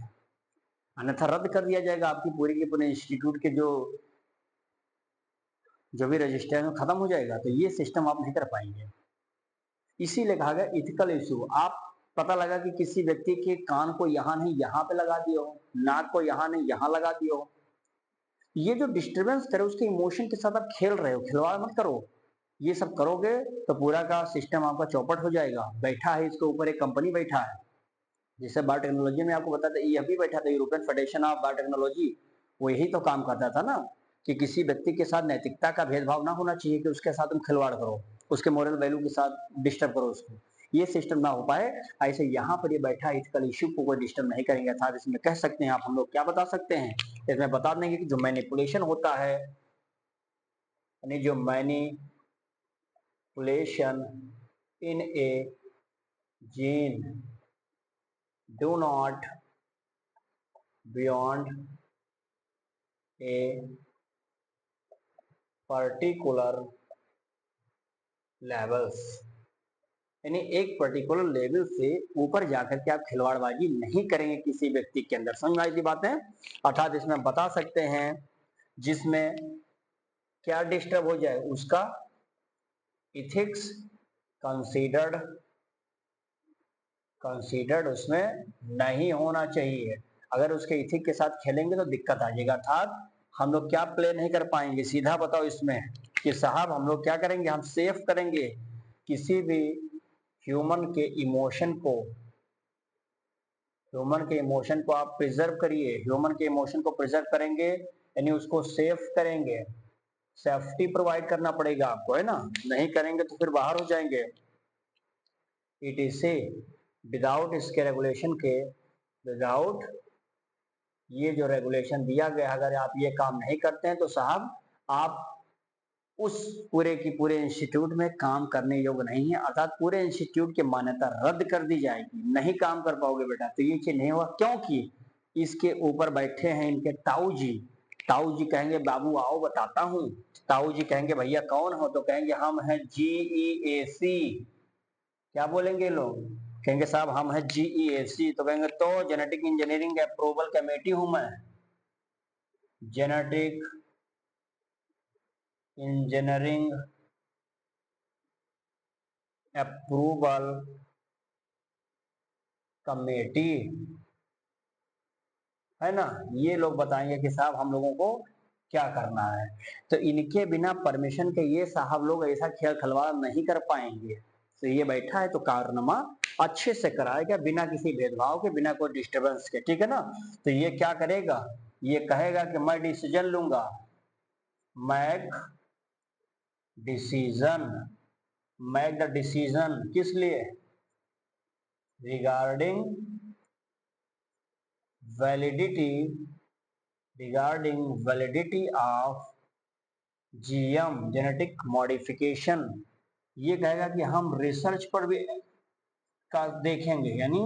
अन्यथा रद्द कर दिया जाएगा, आपकी पूरी की पूरी इंस्टीट्यूट के जो भी रजिस्ट्रेशन खत्म हो जाएगा, तो ये सिस्टम आप नहीं कर पाएंगे। इसीलिए कहा गया इथिकल इश्यू। आप पता लगा कि किसी व्यक्ति के कान को यहाँ नहीं यहाँ पे लगा दिए हो, नाक को यहाँ नहीं यहाँ लगा दिए हो, ये जो डिस्टरबेंस करे उसके इमोशन के साथ आप खेल रहे हो, खिलवाड़ मत करो। ये सब करोगे तो पूरा का सिस्टम आपका चौपट हो जाएगा। बैठा है इसके ऊपर एक कंपनी बैठा है, जैसे बायोटेक्नोलॉजी में आपको बताता, ये अभी बैठा था, यूरोपियन फेडरेशन ऑफ बायोटेक्नोलॉजी, वो यही तो काम करता था ना, कि किसी व्यक्ति के साथ नैतिकता का भेदभाव ना होना चाहिए, कि उसके साथ तुम खिलवाड़ करो, उसके मोरल वैल्यू के साथ डिस्टर्ब करो उसको, ये सिस्टम ना हो पाए। ऐसे यहाँ पर ये बैठा इथिकल इश्यू को कोई डिस्टर्ब नहीं करेंगे, अर्थात इसमें कह सकते हैं आप, हम लोग क्या बता सकते हैं इसमें, बता देंगे कि जो मैनिपुलेशन होता है, यानी जो manipulation in A gene do not beyond a particular levels, यानी एक पर्टिकुलर लेवल से ऊपर जाकर के आप खिलवाड़बाजी नहीं करेंगे किसी व्यक्ति के अंदर। समझ में आई थी बातें? अर्थात इसमें बता सकते हैं जिसमें क्या डिस्टर्ब हो जाए उसका इथिक्स कंसीडर्ड कंसीडर्ड उसमें नहीं होना चाहिए। अगर उसके इथिक के साथ खेलेंगे तो दिक्कत आ जाएगा, अर्थात हम लोग क्या प्ले नहीं कर पाएंगे, सीधा बताओ इसमें कि साहब हम लोग क्या करेंगे, हम सेफ करेंगे किसी भी ह्यूमन के इमोशन को आप प्रिजर्व करिए। ह्यूमन के इमोशन को प्रिजर्व करेंगे यानी उसको सेफ करेंगे, सेफ्टी प्रोवाइड करना पड़ेगा आपको, है ना, नहीं करेंगे तो फिर बाहर हो जाएंगे। इट इज से विदाउट इसके रेगुलेशन के, विदाउट ये जो रेगुलेशन दिया गया, अगर आप ये काम नहीं करते हैं तो साहब आप उस पूरे की पूरे इंस्टीट्यूट में काम करने योग्य नहीं है, अर्थात पूरे इंस्टीट्यूट की मान्यता रद्द कर दी जाएगी, नहीं काम कर पाओगे बेटा। तो ये चीज नहीं हुआ क्योंकि इसके ऊपर बैठे हैं इनके ताऊ जी। ताऊ जी कहेंगे बाबू आओ बताता हूँ। ताऊ जी कहेंगे भैया कौन हो, तो कहेंगे हम हैं GEAC। क्या बोलेंगे लोग, कहेंगे साहब हम हैं GEAC। तो कहेंगे तो जेनेटिक इंजीनियरिंग अप्रूवल कमेटी हूं मैं, जेनेटिक इंजीनियरिंग अप्रूवल कमेटी, है ना। ये लोग बताएंगे कि साहब हम लोगों को क्या करना है। तो इनके बिना परमिशन के ये साहब लोग ऐसा खेल खिलवाड़ नहीं कर पाएंगे। तो ये बैठा है तो कारनामा अच्छे से कराएगा, बिना किसी भेदभाव के, बिना कोई डिस्टरबेंस के, ठीक है ना। तो ये क्या करेगा, ये कहेगा कि मैं डिसीजन लूंगा, make decision, make the decision, किस लिए, regarding validity of GM genetic modification. ये कहेगा कि हम रिसर्च पर भी का देखेंगे, यानी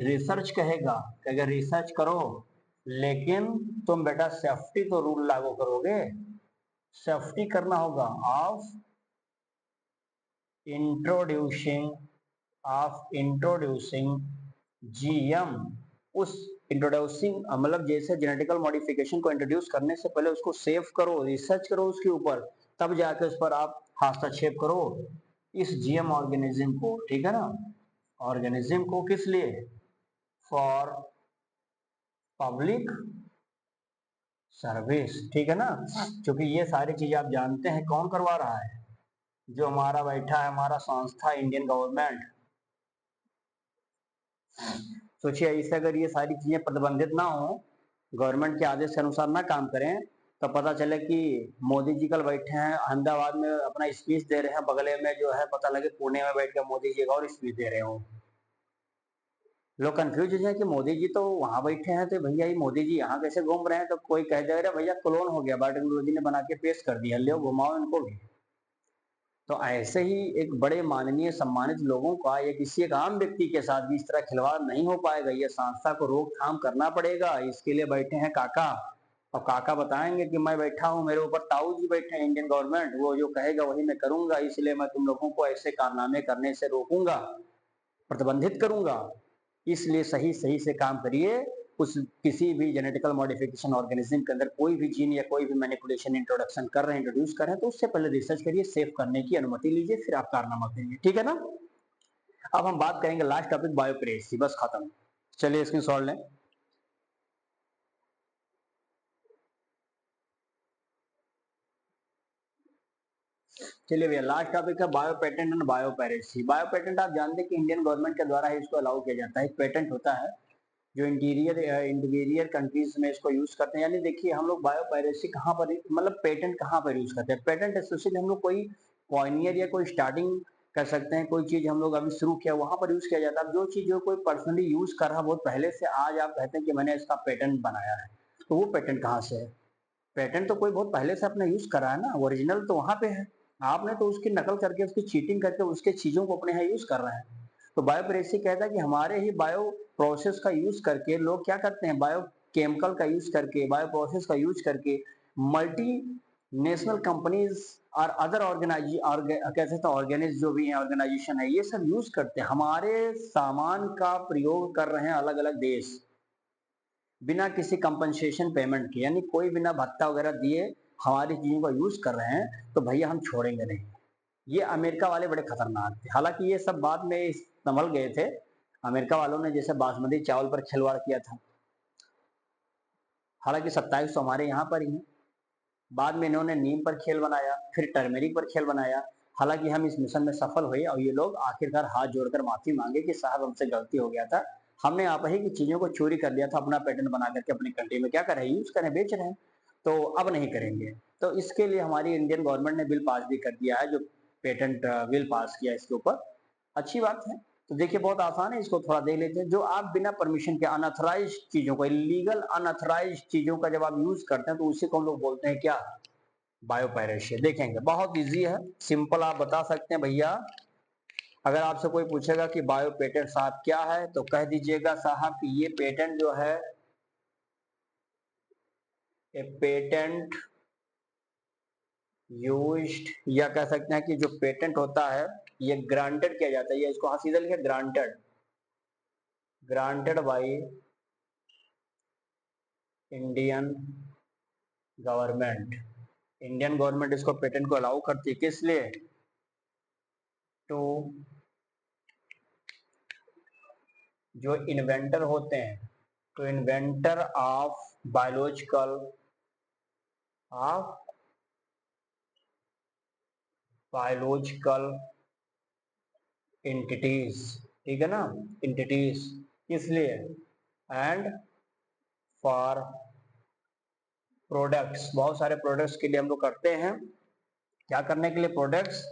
रिसर्च कहेगा रिसर्च करो, लेकिन तुम बेटा सेफ्टी तो रूल लागू करोगे, सेफ्टी करना होगा ऑफ इंट्रोड्यूसिंग GM। उस इंट्रोड्यूसिंग मतलब जैसे जेनेटिकल मॉडिफिकेशन को इंट्रोड्यूस करने से पहले उसको सेव करो, रिसर्च करो उसके ऊपर, तब जाके उस पर आप हस्तक्षेप करो इस GM ऑर्गेनिज्म को, ठीक है ना। ऑर्गेनिज्म को किस लिए, फॉर पब्लिक सर्विस, ठीक है ना। क्योंकि ये सारी चीजें आप जानते हैं कौन करवा रहा है, जो हमारा बैठा है हमारा संस्था इंडियन गवर्नमेंट। सोचिए इससे अगर ये सारी चीजें प्रतिबंधित ना हो, गवर्नमेंट के आदेश के अनुसार ना काम करें, तो पता चले कि मोदी जी कल बैठे हैं अहमदाबाद में अपना स्पीच दे रहे हैं, बगले में जो है पता लगे पुणे में बैठ के मोदी जी और स्पीच दे रहे हो। लोग कंफ्यूज हो जाए कि मोदी जी तो वहां बैठे हैं, तो भैया ये मोदी जी यहाँ कैसे घूम रहे हैं। तो कोई कह दे रहा भैया क्लोन हो गया, बायोटेक्नोलॉजी ने बना के पेश कर दिया, ले घुमाओ इनको भी। तो ऐसे ही एक बड़े माननीय सम्मानित लोगों का एक किसी एक आम व्यक्ति के साथ भी इस तरह खिलवाड़ नहीं हो पाएगा। ये संस्था को रोकथाम करना पड़ेगा, इसके लिए बैठे हैं काका। और काका बताएंगे कि मैं बैठा हूँ, मेरे ऊपर ताऊ जी बैठे हैं इंडियन गवर्नमेंट, वो जो कहेगा वही मैं करूंगा, इसलिए मैं तुम लोगों को ऐसे कारनामे करने से रोकूंगा, प्रतिबंधित करूंगा। इसलिए सही सही से काम करिए। उस किसी भी जेनेटिकल मॉडिफिकेशन ऑर्गेनिज्म के अंदर कोई भी जीन या कोई भी मैनिपुलेशन इंट्रोडक्शन कर रहे हैं, इंट्रोड्यूस कर रहे हैं, तो उससे पहले रिसर्च करिए, सेव करने की अनुमति लीजिए, फिर आप कारनामा करिए, ठीक है ना। अब हम बात करेंगे लास्ट टॉपिक बायोप्रेसी, बस खत्म। चलिए स्क्रीन शॉट लें। चलिए भैया लास्ट टॉपिक है bio patent and bio piracy. Bio patent आप जानते हैं कि इंडियन गवर्नमेंट के द्वारा ही इसको अलाउ किया जाता है। एक पेटेंट होता है जो इंटीरियर कंट्रीज में इसको यूज करते हैं। यानी देखिए हम लोग बायो पायरेसी कहाँ पर, मतलब पेटेंट कहाँ पर यूज करते हैं। पेटेंट स्पेशली हम लोग कोई पॉइनियर या कोई स्टार्टिंग कर सकते हैं, कोई चीज हम लोग अभी शुरू किया वहां पर यूज किया जाता है। अब जो चीज जो कोई पर्सनली यूज कर रहा बहुत पहले से, आज आप कहते हैं कि मैंने इसका पेटेंट बनाया है, तो वो पेटेंट कहाँ से है। पेटेंट तो कोई बहुत पहले से अपना यूज करा है ना, ओरिजिनल तो वहां पे है, आपने तो उसकी नकल करके उसकी चीटिंग करके उसके चीजों को अपने यहाँ यूज कर रहे हैं। तो बायो प्रेसी कहता है कि हमारे ही बायो प्रोसेस का यूज करके लोग क्या करते हैं, बायो केमिकल का यूज करके, बायो प्रोसेस का यूज करके मल्टी नेशनल कंपनीज और अदर ऑर्गेनाइज जो भी है ऑर्गेनाइजेशन है, ये सब यूज करते हैं, हमारे सामान का प्रयोग कर रहे हैं अलग अलग देश, बिना किसी कंपनसेशन पेमेंट के, यानी कोई बिना भत्ता वगैरह दिए हमारी चीजों का यूज कर रहे हैं, तो भैया हम छोड़ेंगे नहीं। ये अमेरिका वाले बड़े खतरनाक थे, हालांकि ये सब बाद में संभल गए थे। अमेरिका वालों ने जैसे बासमती चावल पर खिलवाड़ किया था, हालांकि 27 तो हमारे यहाँ पर ही है। बाद में इन्होंने नीम पर खेल बनाया, फिर टर्मेरिक पर खेल बनाया। हालांकि हम इस मिशन में सफल हुए और ये लोग आखिरकार हाथ जोड़कर माफी मांगे कि साहब हमसे गलती हो गया था, हमने आप ही की चीजों को चोरी कर लिया था, अपना पेटेंट बना करके अपनी कंट्री में क्या कर रहे हैं, यूज कर रहे हैं, बेच रहे हैं, तो अब नहीं करेंगे। तो इसके लिए हमारी इंडियन गवर्नमेंट ने बिल पास भी कर दिया है, जो पेटेंट बिल पास किया इसके ऊपर, अच्छी बात है। तो देखिए बहुत आसान है, इसको थोड़ा देख लेते हैं। जो आप बिना परमिशन के अनऑथराइज चीजों को, इलीगल अनऑथराइज चीजों का जब आप यूज करते हैं तो उसी को हम लोग बोलते हैं क्या, बायोपायरेसी। देखेंगे बहुत इजी है, सिंपल, आप बता सकते हैं भैया। अगर आपसे कोई पूछेगा कि बायो पेटेंट साहब क्या है, तो कह दीजिएगा साहब कि ये पेटेंट जो है, ए पेटेंट यूज्ड, या कह सकते हैं कि जो पेटेंट होता है ये ग्रांटेड किया जाता है, ये इसको सीधा लिखे granted, granted by Indian government. Indian government इसको पेटेंट को अलाउ करती है, किस लिए, टू, जो इन्वेंटर होते हैं, to inventor of biological, of biological entities, ठीक है ना, एंटिटीज, किस लिए, एंड फॉर प्रोडक्ट्स, बहुत सारे प्रोडक्ट्स के लिए हम लोग करते हैं, क्या करने के लिए, प्रोडक्ट्स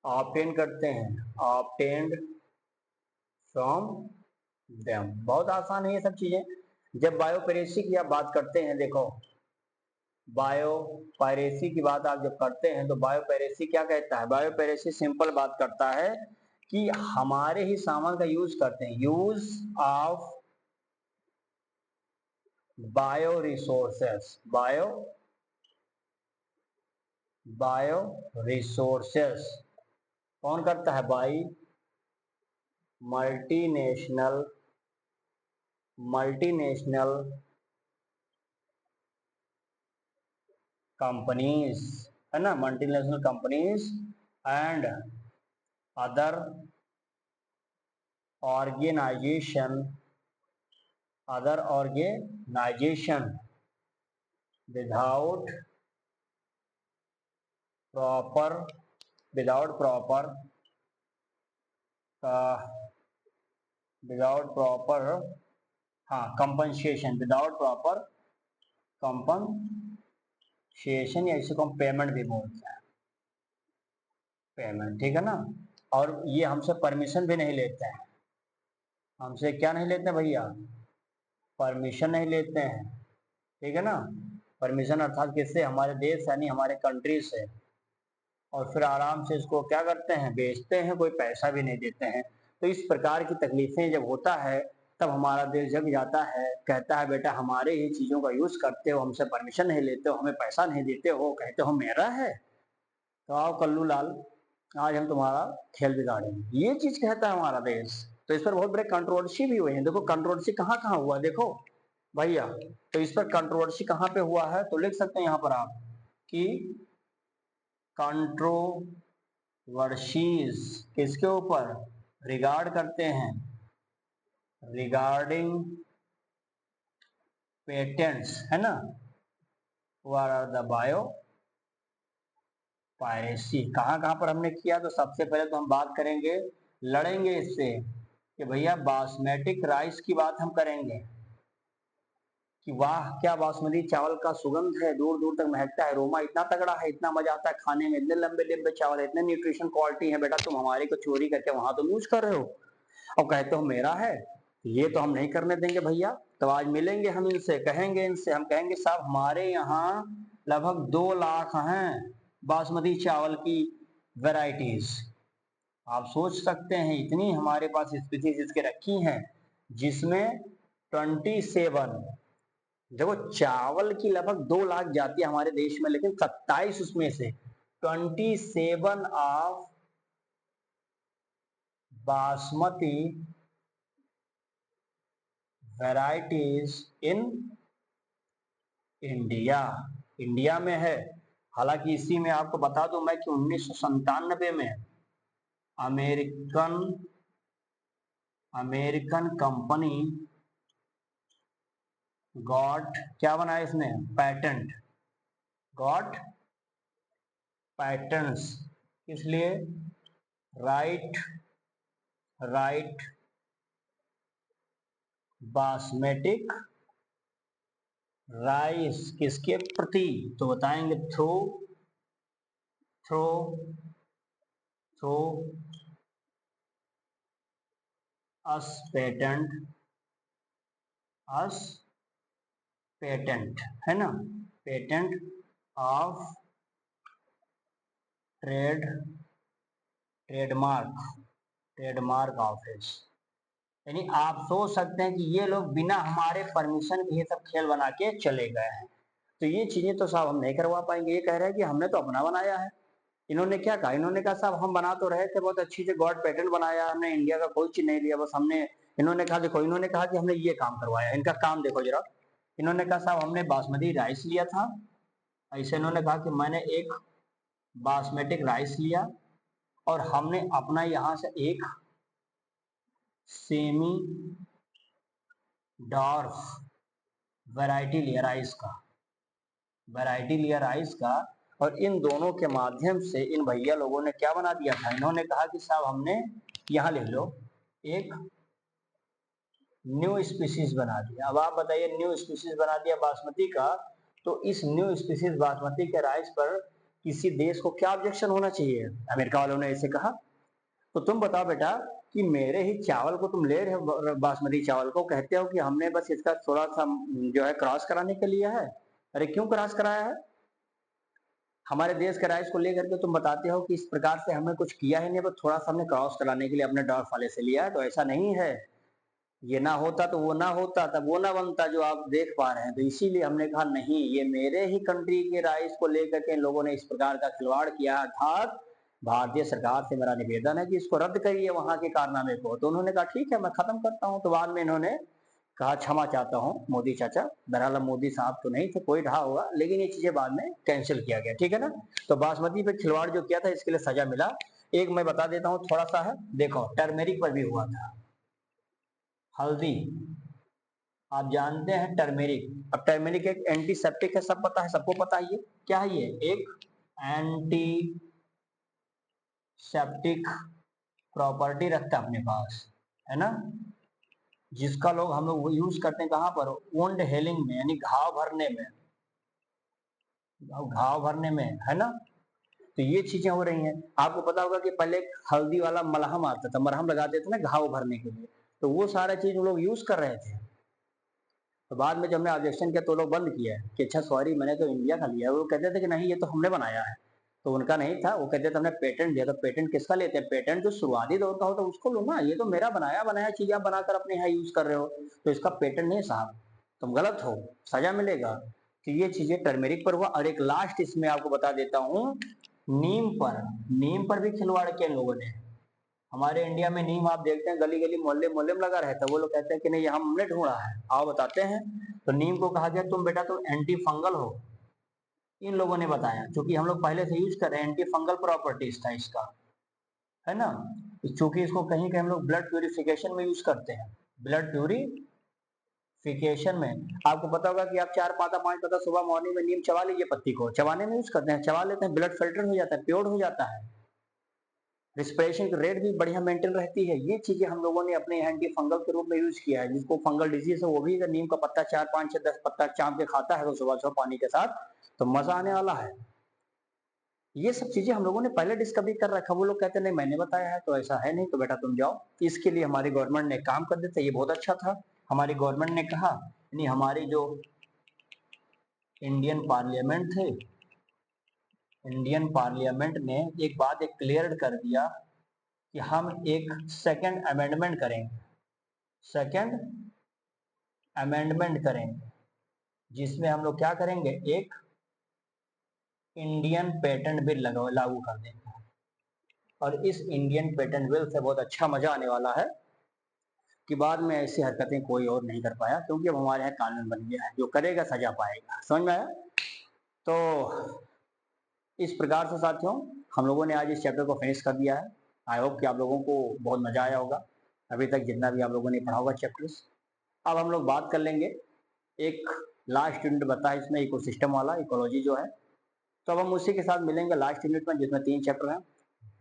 ऑब्टेन करते हैं, ऑब्टेन्ड फ्रॉम देम। बहुत आसान है ये सब चीजें। जब बायोपेरेसी की आप बात करते हैं, देखो बायोपायरेसी की बात आप जब करते हैं तो बायोपायरेसी क्या कहता है, बायोपायरेसी सिंपल बात करता है कि हमारे ही सामान का यूज करते हैं, use of bio resources, bio resources कौन करता है, बाई मल्टीनेशनल, मल्टीनेशनल कंपनीज, है ना, multinational companies and other organization, other organization without proper, without proper, without proper, हाँ कंपनसेशन, विदाउट प्रॉपर कंपनसेशन, या इसे को हम पेमेंट भी बोलते हैं, पेमेंट, ठीक है ना। और ये हमसे परमिशन भी नहीं लेते हैं, हमसे क्या नहीं लेते भैया, परमिशन नहीं लेते हैं, ठीक है ना। परमिशन अर्थात किससे, हमारे देश यानी हमारे कंट्री से, और फिर आराम से इसको क्या करते हैं, बेचते हैं, कोई पैसा भी नहीं देते हैं। तो इस प्रकार की तकलीफें जब होता है तब हमारा दिल जग जाता है, कहता है बेटा हमारे ही चीजों का यूज करते हो, हमसे परमिशन नहीं लेते हो, हमें पैसा नहीं देते हो, कहते हो मेरा है, तो आओ कल्लू लाल आज हम तुम्हारा खेल बिगाड़ेंगे, ये चीज कहता है हमारा देश। तो इस पर बहुत बड़े कंट्रोवर्सी भी हुए हैं। देखो कंट्रोवर्सी कहाँ कहाँ हुआ, देखो भैया, तो इस पर कंट्रोवर्सी कहाँ पे हुआ है, तो लिख सकते हैं यहाँ पर आप कि कंट्रोवर्सीज किसके ऊपर, रिगार्ड करते हैं, रिगार्डिंग पेटेंट्स, है ना, what are the bio piracy, कहाँ कहाँ पर हमने किया, तो सबसे पहले तो हम बात करेंगे, लड़ेंगे इससे कि भैया बासमैटिक राइस की बात हम करेंगे कि वाह क्या बासमती चावल का सुगंध है, दूर दूर तक महकता है, रोमा इतना तगड़ा है, इतना मजा आता है खाने में, इतने लंबे लंबे चावल है, इतने न्यूट्रिशन क्वालिटी है, बेटा तुम हमारे को चोरी करके वहां तुम यूज कर रहे हो और कहते हो मेरा है, ये तो हम नहीं करने देंगे भैया। तो आज मिलेंगे हम इनसे, कहेंगे इनसे, हम कहेंगे साहब हमारे यहाँ लगभग 2 लाख हैं बासमती चावल की वेराइटीज, आप सोच सकते हैं इतनी हमारे पास स्पीसीज इसके रखी हैं, जिसमें 27, देखो चावल की लगभग 2 लाख जाती है हमारे देश में, लेकिन 27 उसमें से 27 of basmati varieties in India, India में है। हालांकि इसी में आपको बता दूं मैं कि 1997 में अमेरिकन अमेरिकन कंपनी गॉट, क्या बनाया इसने, पैटेंट, गॉट पैटर्न्स, इसलिए राइट बासमेटिक राइस किसके प्रति, तो बताएंगे थ्रू अस पेटेंट है ना, पेटेंट ऑफ ट्रेडमार्क ऑफिस। यानी आप सोच सकते हैं कि ये लोग बिना हमारे परमिशन के ये सब खेल बना के चले गए हैं, तो ये चीजें तो साहब हम नहीं करवा पाएंगे। ये कह रहे हैं कि हमने तो अपना बनाया है। इन्होंने क्या कहा, इन्होंने कहा साहब हम बना तो रहे थे, बहुत अच्छी से गॉड पैटर्न बनाया, हमने इंडिया का कोई चीज नहीं लिया, बस हमने, इन्होंने कहा देखो, इन्होंने कहा कि हमने ये काम करवाया, इनका काम देखो जरा। इन्होंने कहा साहब हमने बासमती राइस लिया था, ऐसे इन्होंने कहा कि मैंने एक बासमेटिक राइस लिया और हमने अपना यहाँ से एक सेमी डॉर्फ वैरायटी लिया राइस का, और इन दोनों के माध्यम से इन भैया लोगों ने क्या बना दिया था, इन्होंने कहा कि साहब हमने यहाँ लिख लो एक न्यू स्पीसीज बना दिया। अब आप बताइए, न्यू स्पीसीज बना दिया बासमती का, तो इस न्यू स्पीसीज बासमती के राइस पर किसी देश को क्या ऑब्जेक्शन होना चाहिए? अमेरिका वालों ने ऐसे कहा। तो तुम बताओ बेटा कि मेरे ही चावल को तुम ले रहे हो, बासमती चावल को, कहते हो कि हमने बस इसका थोड़ा सा जो है क्रॉस कराने के लिए है। अरे क्यों क्रॉस कराया है? हमारे देश के राइस को लेकर के तुम बताते हो कि इस प्रकार से हमने कुछ किया ही नहीं, बस थोड़ा सा हमने क्रॉस कराने के लिए अपने डॉर्फ वाले से लिया है, तो ऐसा नहीं है। ये ना होता तो वो ना होता, तब वो ना बनता जो आप देख पा रहे हैं। तो इसीलिए हमने कहा नहीं, ये मेरे ही कंट्री के राइस को लेकर के इन लोगों ने इस प्रकार का खिलवाड़ किया, अर्थात भारतीय सरकार से मेरा निवेदन है कि इसको रद्द करिए वहां के कारनामे को। तो उन्होंने कहा ठीक है मैं खत्म करता हूं। तो बाद में इन्होंने कहा क्षमा चाहता हूं मोदी चाचा, बहरहाल मोदी साहब तो नहीं थे, कोई रहा होगा, लेकिन ये चीजें बाद में कैंसिल किया गया, ठीक है ना। तो बासमती पे खिलवाड़ जो किया था इसके लिए सजा मिला। एक मैं बता देता हूँ थोड़ा सा है, देखो टर्मेरिक पर भी हुआ था, हल्दी, आप जानते हैं टर्मेरिक। अब टर्मेरिक एक एंटीसेप्टिक है, सब पता है, सबको पता है। ये क्या है? ये एक एंटी सेप्टिक प्रॉपर्टी रखता है अपने पास, है ना, जिसका लोग हम लोग यूज करते हैं कहाँ पर? वुंड हेलिंग में, यानी घाव भरने में, है ना। तो ये चीजें हो रही हैं। आपको पता होगा कि पहले हल्दी वाला मलहम आता था, मरहम लगाते थे ना घाव भरने के लिए, तो वो सारा चीज वो लोग यूज कर रहे थे। तो बाद में जब हमने ऑब्जेक्शन किया तो लोग बंद किया है कि अच्छा सॉरी मैंने तो इंडिया का लिया है। वो कहते थे कि नहीं ये तो हमने बनाया है, तो उनका नहीं था। वो कहते थे हमने पेटेंट दिया। तो पेटेंट किसका लेते हैं? पेटेंट जो शुरुआती दौर का हो तो उसको लो ना, ये तो मेरा बनाया बनाया चीज आप बनाकर अपने यहाँ यूज कर रहे हो, तो इसका पेटेंट नहीं साहब, तुम गलत हो, सजा मिलेगा। तो ये चीजें टर्मेरिक पर हुआ। और एक लास्ट इसमें आपको बता देता हूँ, नीम पर भी खिलवाड़ किया इन लोगों ने। हमारे इंडिया में नीम आप देखते हैं गली गली मोहल्ले मोहल्ले में लगा रहता है, वो लोग कहते हैं कि नहीं हमने ढूंढा है, आओ बताते हैं। तो नीम को कहा गया तुम बेटा तुम एंटी फंगल हो, इन लोगों ने बताया, क्योंकि हम लोग पहले से यूज कर रहे हैं, एंटी फंगल प्रॉपर्टीज था इसका, है ना। चूंकि इसको कहीं कहीं हम लोग ब्लड प्यूरिफिकेशन में यूज करते हैं, ब्लड प्यूरिफिकेशन में। आपको पता होगा कि आप 4 पाता 5 पाता सुबह मॉर्निंग में नीम चबा लीजिए, पत्ती को चबाने में यूज करते हैं, चबा लेते हैं, ब्लड फिल्टर हो जाता है, प्योर हो जाता है, रिस्पिरेशन की रेट भी बढ़िया मेंटेन रहती है। ये चीजें हम लोगों ने अपने एंटी फंगल के रूप में यूज किया है। जिसको फंगल डिजीज है वो भी अगर नीम का पत्ता 4 5 6 10 पत्ता चाम के खाता है तो सुबह सुबह पानी के साथ, तो मजा आने वाला है। ये सब चीजें हम लोगों ने पहले डिस्कवरी कर रखा। वो लोग कहते नहीं मैंने बताया है, तो ऐसा है नहीं, तो बेटा तुम जाओ। इसके लिए हमारी गवर्नमेंट ने काम कर देते, ये बहुत अच्छा था। हमारी गवर्नमेंट ने कहा, यानी हमारी जो इंडियन पार्लियामेंट थे, इंडियन पार्लियामेंट ने एक बात एक क्लियर कर दिया कि हम एक सेकंड अमेंडमेंट करेंगे, सेकंड अमेंडमेंट करेंगे, जिसमें हम लोग क्या करेंगे, एक इंडियन पेटेंट बिल लागू कर देंगे। और इस इंडियन पेटेंट बिल से बहुत अच्छा मजा आने वाला है कि बाद में ऐसी हरकतें कोई और नहीं कर पाया, क्योंकि अब हमारे यहाँ कानून बन गया है, जो करेगा सजा पाएगा। समझ में आया? तो इस प्रकार से साथियों हम लोगों ने आज इस चैप्टर को फिनिश कर दिया है। आई होप कि आप लोगों को बहुत मजा आया होगा अभी तक जितना भी आप लोगों ने पढ़ा होगा चैप्टर्स। अब हम लोग बात कर लेंगे, एक लास्ट यूनिट बता है इसमें इकोसिस्टम वाला, इकोलॉजी जो है। तो अब हम उसी के साथ मिलेंगे लास्ट यूनिट में, जिसमें 3 चैप्टर हैं।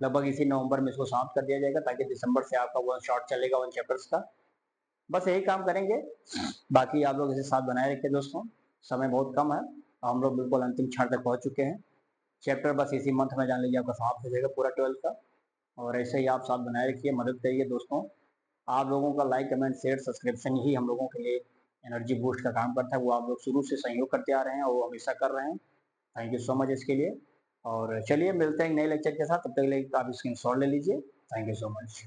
लगभग इसी नवंबर में इसको समाप्त कर दिया जाएगा, ताकि दिसंबर से आपका वन शॉट चलेगा 1 चैप्टर्स का। बस यही काम करेंगे। बाकी आप लोग इसे साथ बनाए रखिए दोस्तों, समय बहुत कम है, हम लोग बिल्कुल अंतिम क्षण तक पहुँच चुके हैं। चैप्टर बस इसी मंथ में जान लीजिए आपका समाप्त हो जाएगा पूरा 12th का। और ऐसे ही आप साथ बनाए रखिए, मदद करिए दोस्तों। आप लोगों का लाइक, कमेंट, शेयर, सब्सक्रिप्शन ही हम लोगों के लिए एनर्जी बूस्ट का काम करता है। वो आप लोग शुरू से सहयोग करते आ रहे हैं और वो हमेशा कर रहे हैं। थैंक यू सो मच इसके लिए। और चलिए मिलते हैं नए लेक्चर के साथ, तब तक के लिए आप स्क्रीनशॉट ले लीजिए। Thank you so much.